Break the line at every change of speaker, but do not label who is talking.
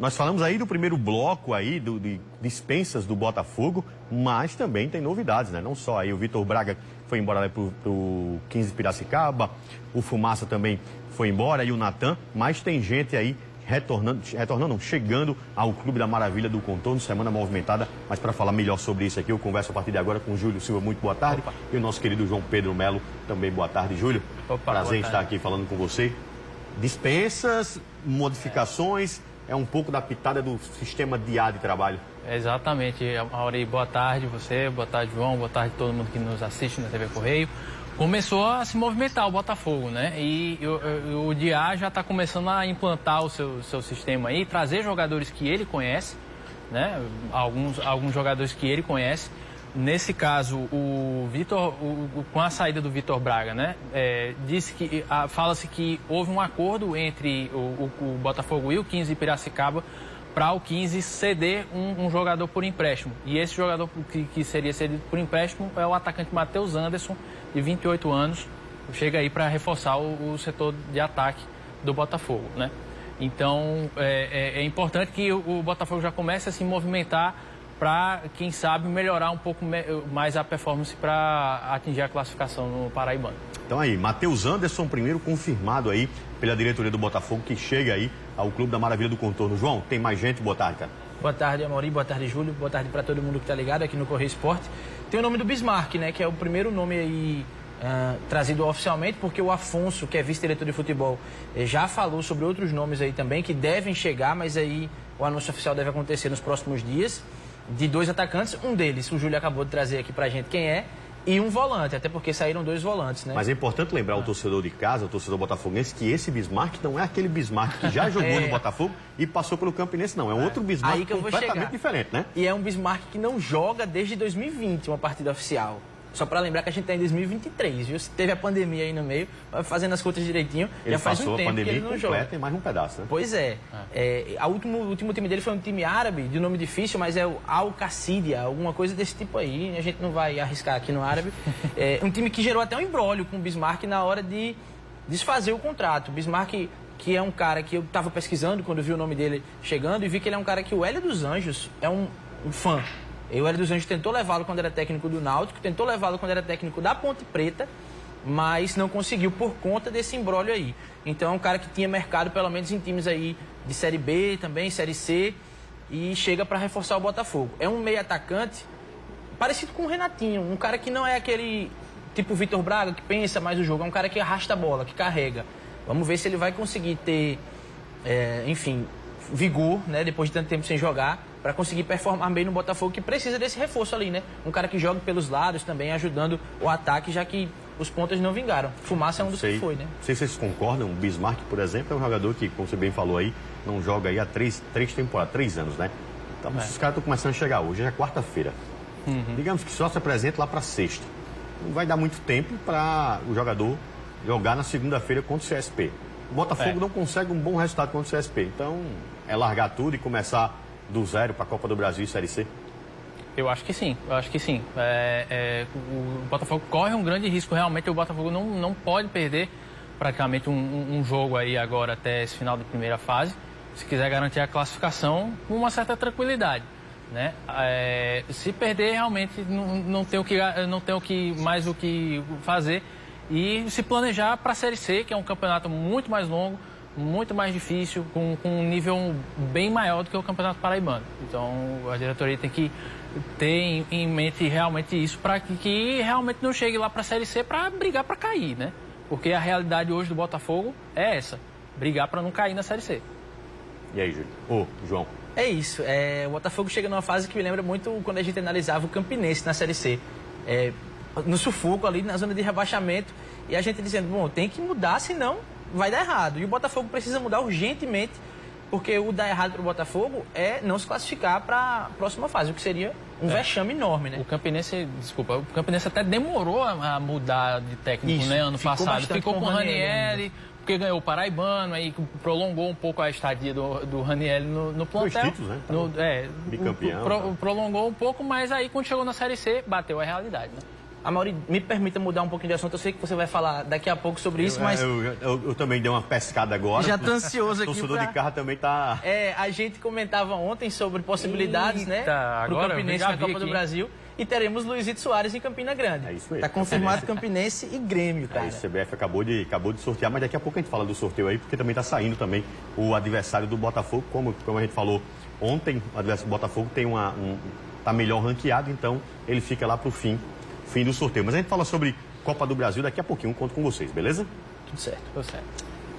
nós falamos aí do primeiro bloco aí, de dispensas do Botafogo, mas também tem novidades, né? Não só aí o Vitor Braga foi embora pro 15 Piracicaba, o Fumaça também foi embora e o Natan, mas tem gente aí chegando ao Clube da Maravilha do Contorno, semana movimentada. Mas para falar melhor sobre isso aqui, eu converso a partir de agora com o Júlio Silva, muito boa tarde. Opa. E o nosso querido João Pedro Melo, também boa tarde, Júlio.
Opa,
prazer em estar aqui falando com você. Dispensas, modificações, é um pouco da pitada do sistema diário de trabalho.
Exatamente, Mauri, boa tarde você, boa tarde João, boa tarde todo mundo que nos assiste na TV Correio. Começou a se movimentar o Botafogo, né? E o Diá já está começando a implantar o seu sistema aí, trazer jogadores que ele conhece, né? Alguns jogadores que ele conhece. Nesse caso, o Vitor, com a saída do Vitor Braga, né? Fala-se que houve um acordo entre o Botafogo e o 15 Piracicaba para o 15 ceder um jogador por empréstimo. E esse jogador que seria cedido por empréstimo é o atacante Matheus Anderson, de 28 anos, chega aí para reforçar o setor de ataque do Botafogo, né? Então, é importante que o Botafogo já comece a se movimentar para, quem sabe, melhorar um pouco mais a performance para atingir a classificação no Paraibano.
Então aí, Matheus Anderson, primeiro confirmado aí pela diretoria do Botafogo, que chega aí ao Clube da Maravilha do Contorno. João, tem mais gente? Boa tarde, cara.
Boa tarde, Amaury. Boa tarde, Júlio. Boa tarde para todo mundo que está ligado aqui no Correio Esporte. Tem o nome do Bismarck, né? Que é o primeiro nome aí trazido oficialmente, porque o Afonso, que é vice-diretor de futebol, já falou sobre outros nomes aí também que devem chegar, mas aí o anúncio oficial deve acontecer nos próximos dias, de 2 atacantes. Um deles, o Júlio acabou de trazer aqui pra gente quem é, e um volante, até porque saíram 2 volantes, né?
Mas é importante lembrar o torcedor de casa, o torcedor botafoguense, que esse Bismarck não é aquele Bismarck que já jogou no Botafogo e passou pelo Campinense, não. É um outro Bismarck completamente diferente, né?
E é um Bismarck que não joga desde 2020, uma partida oficial. Só para lembrar que a gente está em 2023, viu? Teve a pandemia aí no meio, fazendo as contas direitinho,
ele
já faz um tempo que ele não joga.
Tem mais um pedaço, né?
Pois é. O último time dele foi um time árabe, de nome difícil, mas é o Al-Qassida, alguma coisa desse tipo aí. A gente não vai arriscar aqui no árabe. Um time que gerou até um imbróglio com o Bismarck na hora de desfazer o contrato. O Bismarck, que é um cara que eu estava pesquisando quando vi o nome dele chegando, e vi que ele é um cara que o Hélio dos Anjos é um fã. E o Hélio dos Anjos tentou levá-lo quando era técnico do Náutico, tentou levá-lo quando era técnico da Ponte Preta, mas não conseguiu por conta desse imbróglio aí. Então é um cara que tinha mercado pelo menos em times aí de Série B também, Série C, e chega para reforçar o Botafogo. É um meio atacante parecido com o Renatinho, um cara que não é aquele tipo Vitor Braga que pensa mais o jogo, é um cara que arrasta a bola, que carrega. Vamos ver se ele vai conseguir ter, vigor, né, depois de tanto tempo sem jogar, para conseguir performar bem no Botafogo, que precisa desse reforço ali, né? Um cara que joga pelos lados também, ajudando o ataque, já que os pontas não vingaram. Fumaça é um dos que foi, né?
Não sei se vocês concordam, o Bismarck, por exemplo, é um jogador que, como você bem falou aí, não joga aí há 3 temporadas, 3 anos, né? Então, os caras estão começando a chegar hoje, é quarta-feira. Digamos que só se apresenta lá para sexta. Não vai dar muito tempo para o jogador jogar na segunda-feira contra o CSP. O Botafogo não consegue um bom resultado contra o CSP. Então, é largar tudo e começar do zero para a Copa do Brasil e Série C?
Eu acho que sim, o Botafogo corre um grande risco, realmente. O Botafogo não pode perder praticamente um jogo aí agora até esse final da primeira fase, se quiser garantir a classificação com uma certa tranquilidade, né? Se perder, realmente não tem mais o que fazer e se planejar para a Série C, que é um campeonato muito mais longo, muito mais difícil, com um nível bem maior do que o Campeonato Paraibano. Então, a diretoria tem que ter em mente realmente isso, para que realmente não chegue lá para a Série C para brigar para cair, né? Porque a realidade hoje do Botafogo é essa, brigar para não cair na Série C.
E aí, Júlio? João?
É isso, o Botafogo chega numa fase que me lembra muito quando a gente analisava o Campinense na Série C. No sufoco ali, na zona de rebaixamento, e a gente dizendo, bom, tem que mudar, senão vai dar errado. E o Botafogo precisa mudar urgentemente, porque o dar errado para o Botafogo é não se classificar para a próxima fase, o que seria um vexame enorme, né?
O Campinense até demorou a mudar de técnico, né, ano passado. Ficou com o Ranieri, porque ganhou o Paraibano, aí prolongou um pouco a estadia do Ranieri no plantel.
2 títulos, né?
Bicampeão. Prolongou um pouco, mas aí quando chegou na Série C, bateu a realidade, né?
Amaury, me permita mudar um pouquinho de assunto. Eu sei que você vai falar daqui a pouco sobre isso, mas...
Eu também dei uma pescada agora.
Já tô ansioso aqui.
O torcedor de carro também tá...
A gente comentava ontem sobre possibilidades, né? Pro
Agora
Campinense
já
na
vi
Copa do
aqui.
Brasil. E teremos Luizito Soares em Campina Grande.
É isso mesmo.
Tá confirmado Campinense e Grêmio, cara.
A CBF acabou de sortear, mas daqui a pouco a gente fala do sorteio aí, porque também tá saindo também o adversário do Botafogo, como a gente falou ontem, o adversário do Botafogo tem tá melhor ranqueado, então ele fica lá pro fim do sorteio. Mas a gente fala sobre Copa do Brasil daqui a pouquinho, conto com vocês, beleza?
Tudo certo.
Tudo certo.